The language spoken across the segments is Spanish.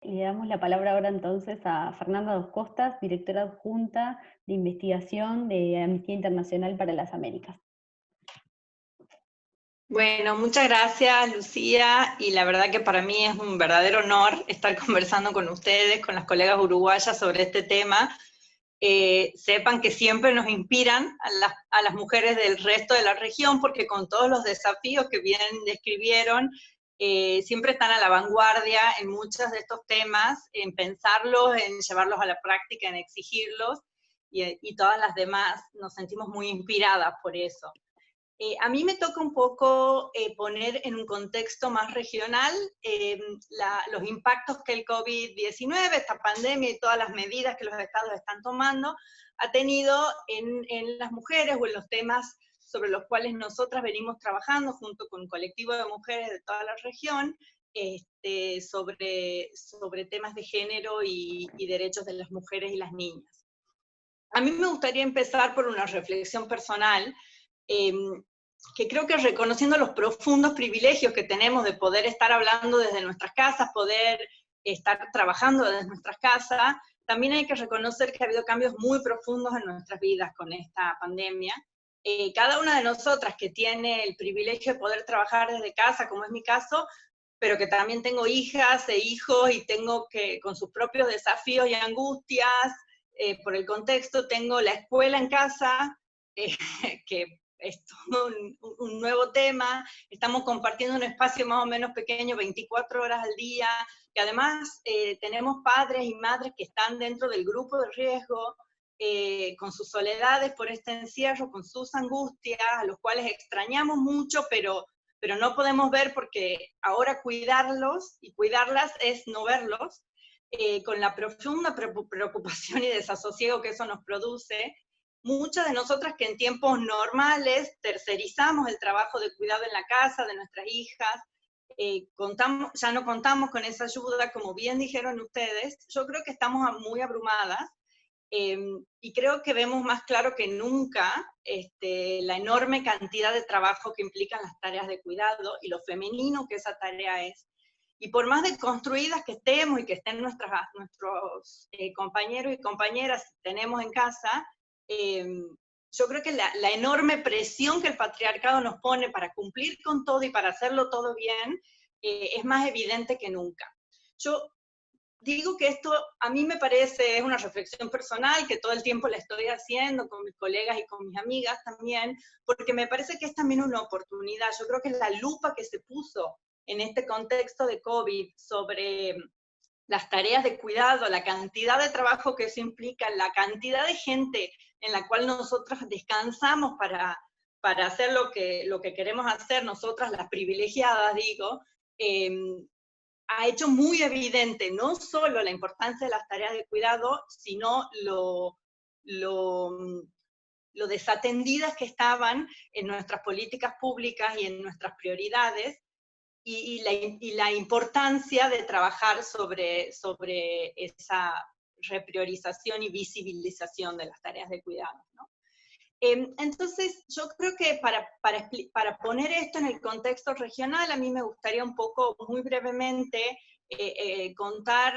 Le damos la palabra ahora entonces a Fernanda Dos Costas, directora adjunta de investigación de Amnistía Internacional para las Américas. Bueno, muchas gracias, Lucía, y la verdad que para mí es un verdadero honor estar conversando con ustedes, con las colegas uruguayas sobre este tema. Sepan que siempre nos inspiran a las mujeres del resto de la región, porque con todos los desafíos que bien describieron, siempre están a la vanguardia en muchos de estos temas, en pensarlos, en llevarlos a la práctica, en exigirlos, y todas las demás nos sentimos muy inspiradas por eso. A mí me toca un poco poner en un contexto más regional los impactos que el COVID-19, esta pandemia y todas las medidas que los estados están tomando, ha tenido en las mujeres o en los temas sobre los cuales nosotras venimos trabajando junto con un colectivo de mujeres de toda la región, sobre temas de género y derechos de las mujeres y las niñas. A mí me gustaría empezar por una reflexión personal, eh, que creo que reconociendo los profundos privilegios que tenemos de poder estar hablando desde nuestras casas, poder estar trabajando desde nuestras casas, también hay que reconocer que ha habido cambios muy profundos en nuestras vidas con esta pandemia. Cada una de nosotras que tiene el privilegio de poder trabajar desde casa, como es mi caso, pero que también tengo hijas e hijos y tengo que, con sus propios desafíos y angustias, por el contexto, tengo la escuela en casa, que es todo un nuevo tema, estamos compartiendo un espacio más o menos pequeño, 24 horas al día, que además tenemos padres y madres que están dentro del grupo de riesgo, con sus soledades por este encierro, con sus angustias, a los cuales extrañamos mucho, pero no podemos ver porque ahora cuidarlos y cuidarlas es no verlos, con la profunda preocupación y desasosiego que eso nos produce. Muchas de nosotras que en tiempos normales tercerizamos el trabajo de cuidado en la casa de nuestras hijas, ya no contamos con esa ayuda, como bien dijeron ustedes, yo creo que estamos muy abrumadas, y creo que vemos más claro que nunca la enorme cantidad de trabajo que implican las tareas de cuidado y lo femenino que esa tarea es. Y por más deconstruidas que estemos y que estén nuestros compañeros y compañeras que tenemos en casa, yo creo que la enorme presión que el patriarcado nos pone para cumplir con todo y para hacerlo todo bien, es más evidente que nunca. Yo digo que esto a mí me parece, es una reflexión personal que todo el tiempo la estoy haciendo con mis colegas y con mis amigas también, porque me parece que es también una oportunidad. Yo creo que la lupa que se puso en este contexto de COVID sobre las tareas de cuidado, la cantidad de trabajo que eso implica, la cantidad de gente en la cual nosotros descansamos para hacer lo que queremos hacer, nosotras las privilegiadas, digo, ha hecho muy evidente no solo la importancia de las tareas de cuidado, sino lo desatendidas que estaban en nuestras políticas públicas y en nuestras prioridades, y la importancia de trabajar sobre esa repriorización y visibilización de las tareas de cuidado, ¿no? Entonces, yo creo que para poner esto en el contexto regional, a mí me gustaría un poco, muy brevemente, contar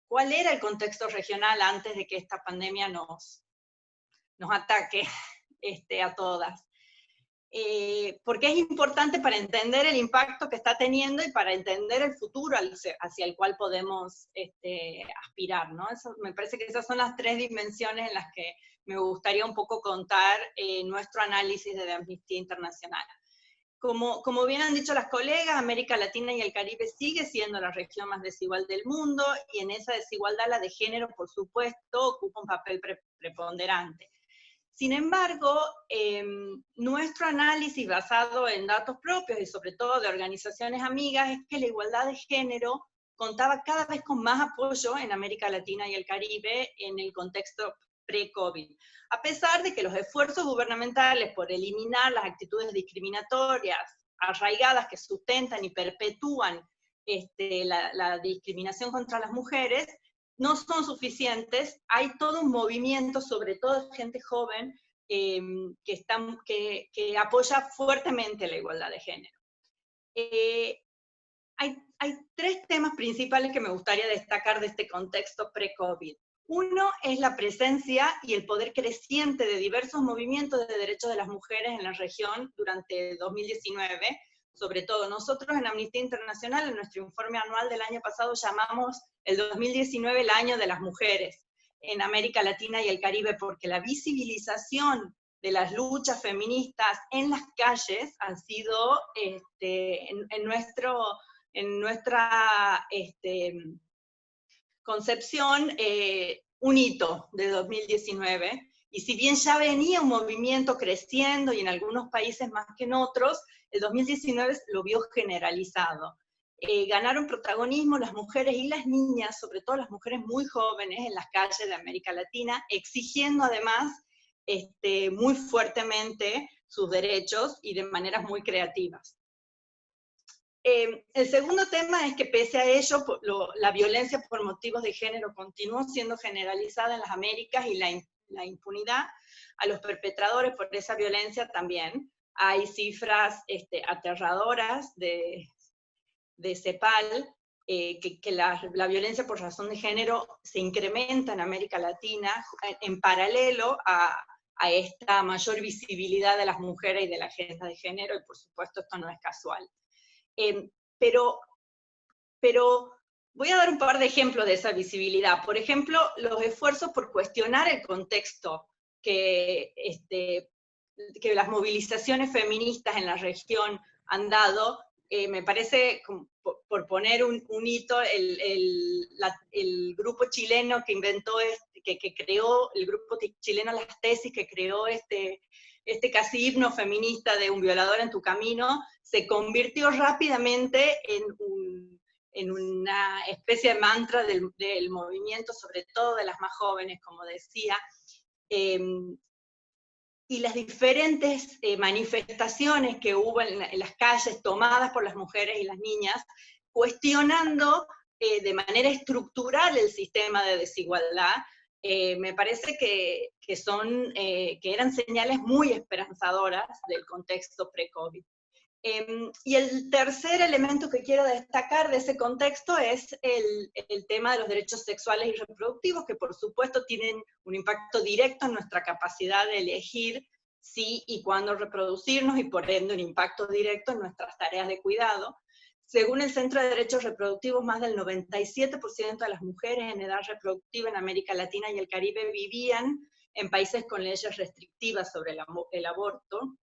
cuál era el contexto regional antes de que esta pandemia nos ataque a todas. Porque es importante para entender el impacto que está teniendo y para entender el futuro hacia el cual podemos aspirar, ¿no? Me parece que esas son las tres dimensiones en las que me gustaría un poco contar nuestro análisis de Amnistía Internacional. Como bien han dicho las colegas, América Latina y el Caribe sigue siendo la región más desigual del mundo, y en esa desigualdad la de género, por supuesto, ocupa un papel preponderante. Sin embargo, nuestro análisis basado en datos propios y sobre todo de organizaciones amigas es que la igualdad de género contaba cada vez con más apoyo en América Latina y el Caribe en el contexto pre-COVID. A pesar de que los esfuerzos gubernamentales por eliminar las actitudes discriminatorias arraigadas que sustentan y perpetúan la discriminación contra las mujeres, no son suficientes. Hay todo un movimiento, sobre todo gente joven, que apoya fuertemente la igualdad de género. hay tres temas principales que me gustaría destacar de este contexto pre-COVID. Uno es la presencia y el poder creciente de diversos movimientos de derechos de las mujeres en la región durante 2019. Sobre todo, nosotros en Amnistía Internacional, en nuestro informe anual del año pasado, llamamos el 2019 el año de las mujeres en América Latina y el Caribe, porque la visibilización de las luchas feministas en las calles han sido en nuestra concepción un hito de 2019, y si bien ya venía un movimiento creciendo y en algunos países más que en otros, el 2019 lo vio generalizado. Ganaron protagonismo las mujeres y las niñas, sobre todo las mujeres muy jóvenes en las calles de América Latina, exigiendo además muy fuertemente sus derechos y de maneras muy creativas. El segundo tema es que pese a ello, la violencia por motivos de género continuó siendo generalizada en las Américas, y la impunidad a los perpetradores por esa violencia también. Hay cifras aterradoras de CEPAL, que la violencia por razón de género se incrementa en América Latina en paralelo a esta mayor visibilidad de las mujeres y de la agenda de género, y por supuesto esto no es casual. Pero voy a dar un par de ejemplos de esa visibilidad. Por ejemplo, los esfuerzos por cuestionar el contexto que las movilizaciones feministas en la región han dado. Me parece, por poner un hito, el grupo chileno que inventó, que creó, el grupo chileno Las Tesis, que creó este casi himno feminista de Un violador en tu camino, se convirtió rápidamente en una especie de mantra del movimiento, sobre todo de las más jóvenes, como decía, y las diferentes manifestaciones que hubo en las calles tomadas por las mujeres y las niñas, cuestionando de manera estructural el sistema de desigualdad. Me parece que eran señales muy esperanzadoras del contexto pre-COVID. Y el tercer elemento que quiero destacar de ese contexto es el tema de los derechos sexuales y reproductivos, que por supuesto tienen un impacto directo en nuestra capacidad de elegir si y cuándo reproducirnos, y por ende un impacto directo en nuestras tareas de cuidado. Según el Centro de Derechos Reproductivos, más del 97% de las mujeres en edad reproductiva en América Latina y el Caribe vivían en países con leyes restrictivas sobre el aborto.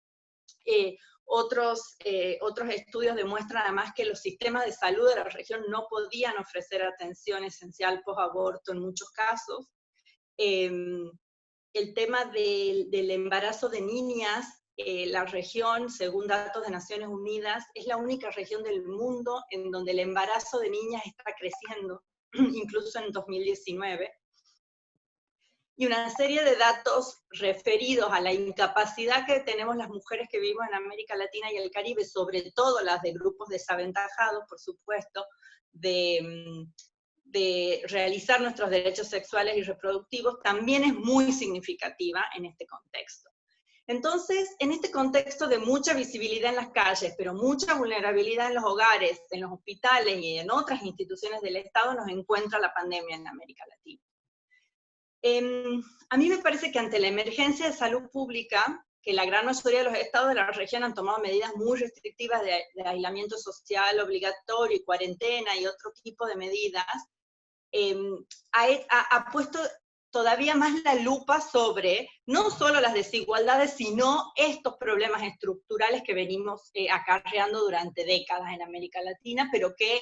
Otros estudios demuestran además que los sistemas de salud de la región no podían ofrecer atención esencial post-aborto en muchos casos. El tema del embarazo de niñas, la región, según datos de Naciones Unidas, es la única región del mundo en donde el embarazo de niñas está creciendo, incluso en 2019. Y una serie de datos referidos a la incapacidad que tenemos las mujeres que vivimos en América Latina y el Caribe, sobre todo las de grupos desaventajados, por supuesto, de realizar nuestros derechos sexuales y reproductivos, también es muy significativa en este contexto. Entonces, en este contexto de mucha visibilidad en las calles, pero mucha vulnerabilidad en los hogares, en los hospitales y en otras instituciones del Estado, nos encuentra la pandemia en América Latina. A mí me parece que ante la emergencia de salud pública, que la gran mayoría de los estados de la región han tomado medidas muy restrictivas de aislamiento social obligatorio y cuarentena y otro tipo de medidas, ha puesto todavía más la lupa sobre no solo las desigualdades, sino estos problemas estructurales que venimos acarreando durante décadas en América Latina, pero que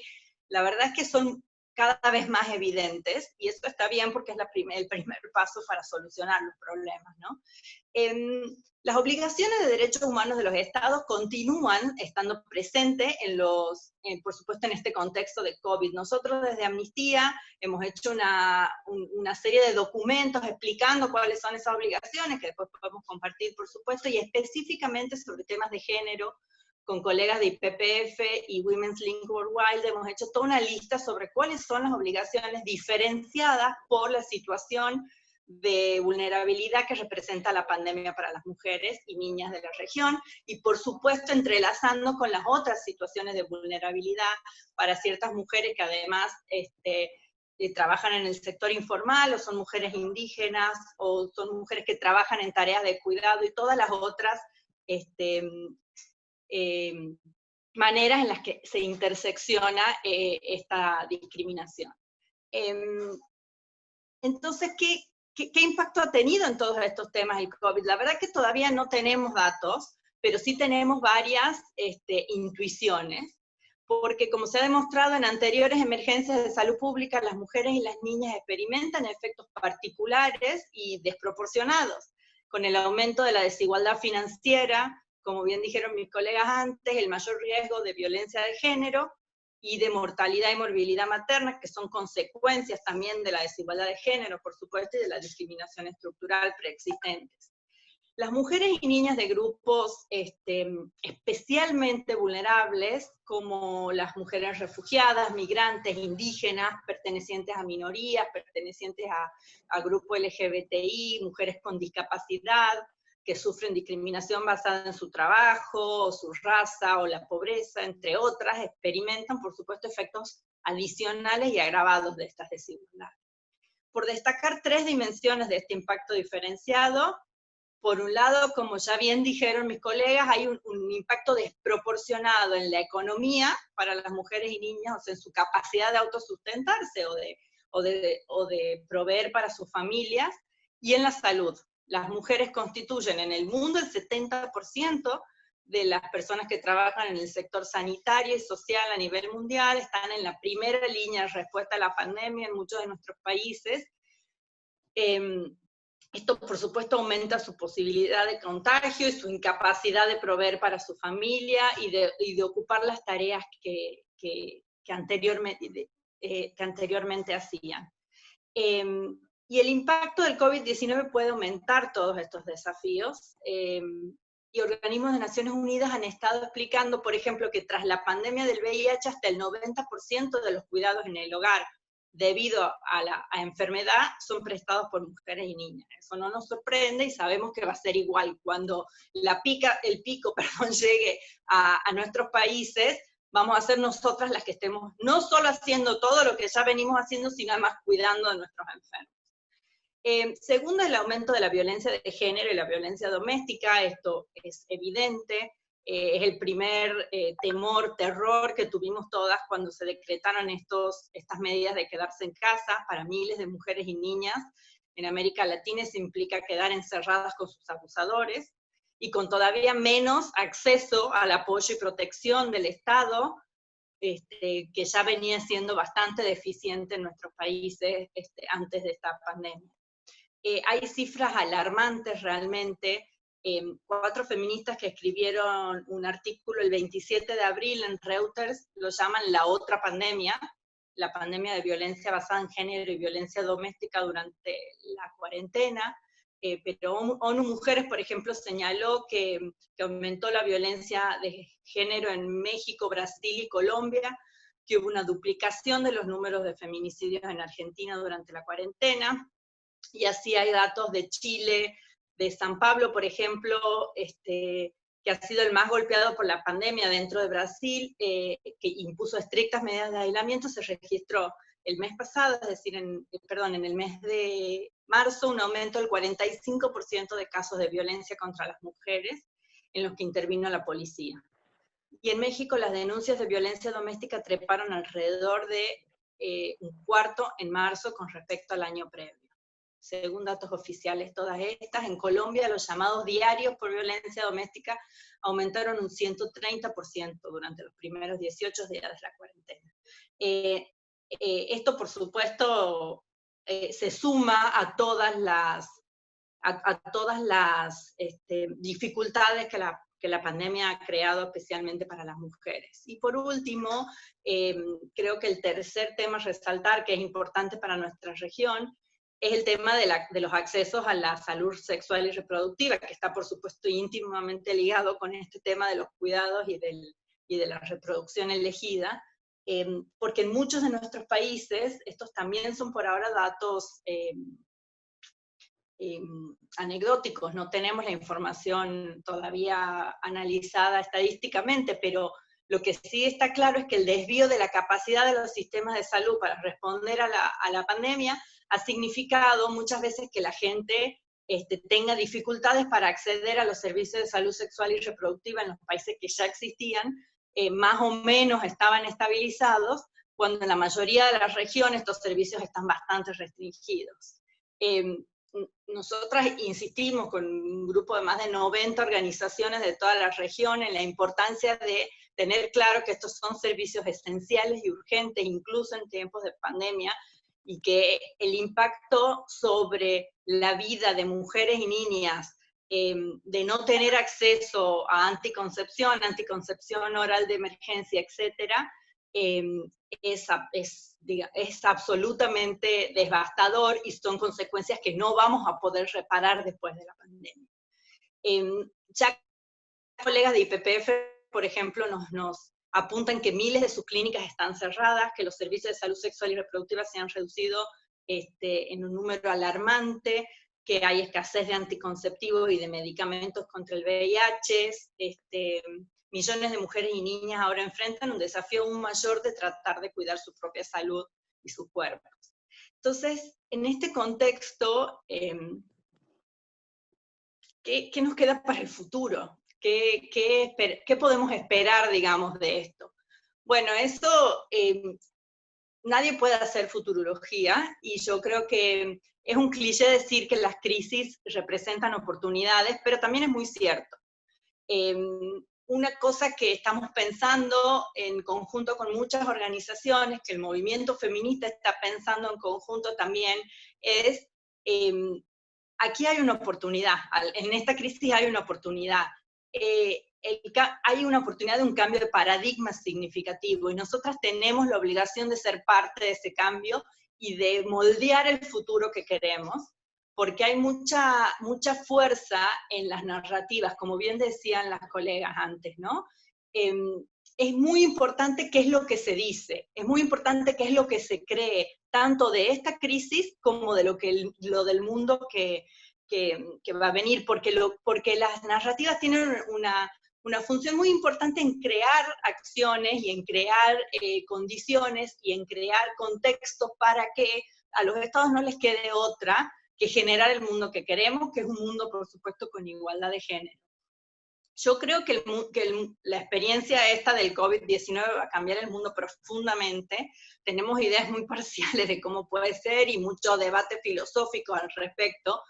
la verdad es que son cada vez más evidentes, y eso está bien porque es el primer paso para solucionar los problemas, ¿no? Las obligaciones de derechos humanos de los estados continúan estando presentes por supuesto, en este contexto de COVID. Nosotros desde Amnistía hemos hecho una serie de documentos explicando cuáles son esas obligaciones, que después podemos compartir, por supuesto, y específicamente sobre temas de género, con colegas de IPPF y Women's Link Worldwide, hemos hecho toda una lista sobre cuáles son las obligaciones diferenciadas por la situación de vulnerabilidad que representa la pandemia para las mujeres y niñas de la región, y por supuesto entrelazando con las otras situaciones de vulnerabilidad para ciertas mujeres que además trabajan en el sector informal, o son mujeres indígenas, o son mujeres que trabajan en tareas de cuidado, y todas las otras maneras en las que se intersecciona esta discriminación. Entonces, ¿qué impacto ha tenido en todos estos temas el COVID? La verdad que todavía no tenemos datos, pero sí tenemos varias intuiciones, porque como se ha demostrado en anteriores emergencias de salud pública, las mujeres y las niñas experimentan efectos particulares y desproporcionados, con el aumento de la desigualdad financiera, como bien dijeron mis colegas antes, el mayor riesgo de violencia de género, y de mortalidad y morbilidad materna, que son consecuencias también de la desigualdad de género, por supuesto, y de la discriminación estructural preexistentes. Las mujeres y niñas de grupos especialmente vulnerables, como las mujeres refugiadas, migrantes, indígenas, pertenecientes a minorías, pertenecientes a grupo LGBTI, mujeres con discapacidad, que sufren discriminación basada en su trabajo, o su raza, o la pobreza, entre otras, experimentan, por supuesto, efectos adicionales y agravados de estas desigualdades. Por destacar 3 dimensiones de este impacto diferenciado, por un lado, como ya bien dijeron mis colegas, hay un impacto desproporcionado en la economía para las mujeres y niñas, o sea, en su capacidad de autosustentarse o de proveer para sus familias, y en la salud. Las mujeres constituyen en el mundo el 70% de las personas que trabajan en el sector sanitario y social a nivel mundial, están en la primera línea de respuesta a la pandemia en muchos de nuestros países. Esto, por supuesto, aumenta su posibilidad de contagio y su incapacidad de proveer para su familia y de ocupar las tareas que anteriormente hacían. Y el impacto del COVID-19 puede aumentar todos estos desafíos, y organismos de Naciones Unidas han estado explicando, por ejemplo, que tras la pandemia del VIH, hasta el 90% de los cuidados en el hogar, debido a la enfermedad, son prestados por mujeres y niñas. Eso no nos sorprende y sabemos que va a ser igual. Cuando el pico llegue a nuestros países, vamos a ser nosotras las que estemos no solo haciendo todo lo que ya venimos haciendo, sino además cuidando de nuestros enfermos. Segundo, el aumento de la violencia de género y la violencia doméstica. Esto es evidente, es el primer terror que tuvimos todas cuando se decretaron estas medidas de quedarse en casa para miles de mujeres y niñas. En América Latina eso implica quedar encerradas con sus abusadores, y con todavía menos acceso al apoyo y protección del Estado, que ya venía siendo bastante deficiente en nuestros países antes de esta pandemia. Hay cifras alarmantes realmente. 4 feministas que escribieron un artículo el 27 de abril en Reuters lo llaman la otra pandemia, la pandemia de violencia basada en género y violencia doméstica durante la cuarentena. Pero ONU Mujeres, por ejemplo, señaló que aumentó la violencia de género en México, Brasil y Colombia, que hubo una duplicación de los números de feminicidios en Argentina durante la cuarentena, y así hay datos de Chile, de San Pablo, por ejemplo, que ha sido el más golpeado por la pandemia dentro de Brasil, que impuso estrictas medidas de aislamiento. Se registró el mes pasado, es decir, en el mes de marzo, un aumento del 45% de casos de violencia contra las mujeres en los que intervino la policía. Y en México las denuncias de violencia doméstica treparon alrededor de un cuarto en marzo con respecto al año previo. Según datos oficiales, todas estas. En Colombia, los llamados diarios por violencia doméstica aumentaron un 130% durante los primeros 18 días de la cuarentena. Esto, por supuesto, se suma a todas las dificultades que la pandemia ha creado especialmente para las mujeres. Y por último, creo que el tercer tema a resaltar, que es importante para nuestra región, es el tema de los accesos a la salud sexual y reproductiva, que está, por supuesto, íntimamente ligado con este tema de los cuidados y de la reproducción elegida, porque en muchos de nuestros países, estos también son por ahora datos anecdóticos, no tenemos la información todavía analizada estadísticamente, pero lo que sí está claro es que el desvío de la capacidad de los sistemas de salud para responder a la pandemia ha significado muchas veces que la gente tenga dificultades para acceder a los servicios de salud sexual y reproductiva en los países que ya existían, más o menos estaban estabilizados, cuando en la mayoría de las regiones estos servicios están bastante restringidos. Nosotras insistimos con un grupo de más de 90 organizaciones de toda la región en la importancia de tener claro que estos son servicios esenciales y urgentes, incluso en tiempos de pandemia, y que el impacto sobre la vida de mujeres y niñas, de no tener acceso a anticoncepción oral de emergencia, etcétera, es absolutamente devastador y son consecuencias que no vamos a poder reparar después de la pandemia. Ya colegas de IPPF, por ejemplo, nos apuntan que miles de sus clínicas están cerradas, que los servicios de salud sexual y reproductiva se han reducido en un número alarmante, que hay escasez de anticonceptivos y de medicamentos contra el VIH, millones de mujeres y niñas ahora enfrentan un desafío aún mayor de tratar de cuidar su propia salud y sus cuerpos. Entonces, en este contexto, ¿qué nos queda para el futuro? ¿Qué podemos esperar, digamos, de esto? Bueno, eso, nadie puede hacer futurología, y yo creo que es un cliché decir que las crisis representan oportunidades, pero también es muy cierto. Una cosa que estamos pensando en conjunto con muchas organizaciones, que el movimiento feminista está pensando en conjunto también, es, aquí hay una oportunidad, en esta crisis hay una oportunidad. Hay una oportunidad de un cambio de paradigma significativo, y nosotras tenemos la obligación de ser parte de ese cambio y de moldear el futuro que queremos, porque hay mucha fuerza en las narrativas, como bien decían las colegas antes, ¿no? Es muy importante qué es lo que se dice, es muy importante qué es lo que se cree, tanto de esta crisis como de lo del mundo que va a venir, porque las narrativas tienen una función muy importante en crear acciones y en crear condiciones y en crear contextos para que a los estados no les quede otra que generar el mundo que queremos, que es un mundo, por supuesto, con igualdad de género. Yo creo que la experiencia esta del COVID-19 va a cambiar el mundo profundamente. Tenemos ideas muy parciales de cómo puede ser y mucho debate filosófico al respecto,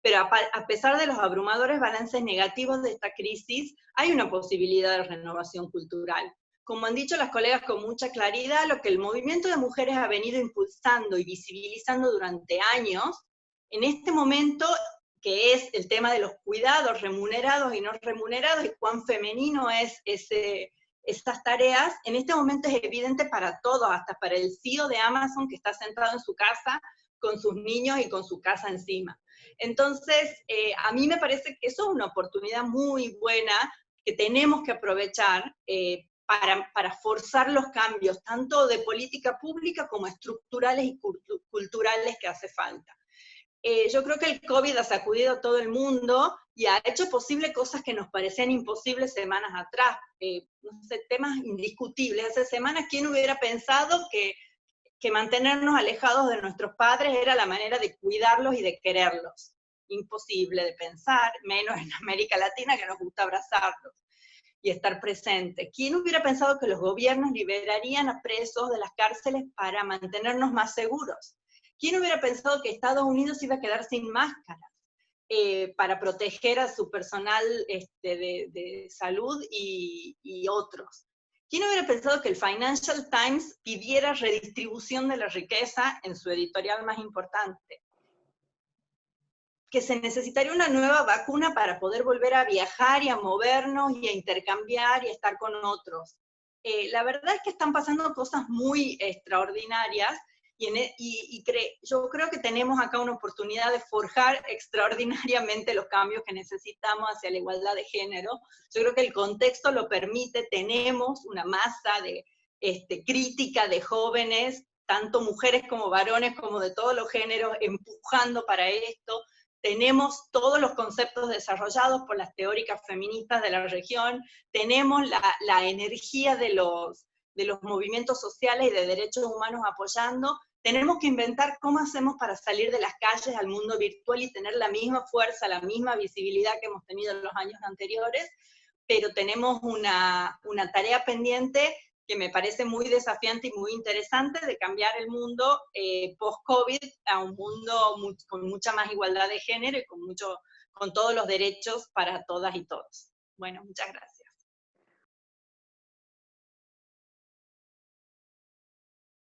pero a pesar de los abrumadores balances negativos de esta crisis, hay una posibilidad de renovación cultural. Como han dicho las colegas con mucha claridad, lo que el movimiento de mujeres ha venido impulsando y visibilizando durante años, en este momento, que es el tema de los cuidados remunerados y no remunerados, y cuán femenino es estas tareas, en este momento es evidente para todos, hasta para el CEO de Amazon que está sentado en su casa con sus niños y con su casa encima. Entonces, a mí me parece que eso es una oportunidad muy buena que tenemos que aprovechar para forzar los cambios, tanto de política pública como estructurales y culturales que hace falta. Yo creo que el COVID ha sacudido a todo el mundo y ha hecho posible cosas que nos parecían imposibles semanas atrás, no sé, temas indiscutibles. Hace semanas, ¿quién hubiera pensado que mantenernos alejados de nuestros padres era la manera de cuidarlos y de quererlos? Imposible de pensar, menos en América Latina, que nos gusta abrazarlos y estar presentes. ¿Quién hubiera pensado que los gobiernos liberarían a presos de las cárceles para mantenernos más seguros? ¿Quién hubiera pensado que Estados Unidos iba a quedar sin máscaras para proteger a su personal de salud y otros? ¿Quién hubiera pensado que el Financial Times pidiera redistribución de la riqueza en su editorial más importante? Que se necesitaría una nueva vacuna para poder volver a viajar y a movernos y a intercambiar y a estar con otros. La verdad es que están pasando cosas muy extraordinarias y yo creo que tenemos acá una oportunidad de forjar extraordinariamente los cambios que necesitamos hacia la igualdad de género. Yo creo que el contexto lo permite, tenemos una masa de crítica de jóvenes, tanto mujeres como varones, como de todos los géneros, empujando para esto. tenemos todos los conceptos desarrollados por las teóricas feministas de la región, tenemos la energía de los movimientos sociales y de derechos humanos apoyando, tenemos que inventar cómo hacemos para salir de las calles al mundo virtual y tener la misma fuerza, la misma visibilidad que hemos tenido en los años anteriores, pero tenemos una tarea pendiente que me parece muy desafiante y muy interesante de cambiar el mundo post-COVID a un mundo con mucha más igualdad de género y con todos los derechos para todas y todos. Bueno, muchas gracias.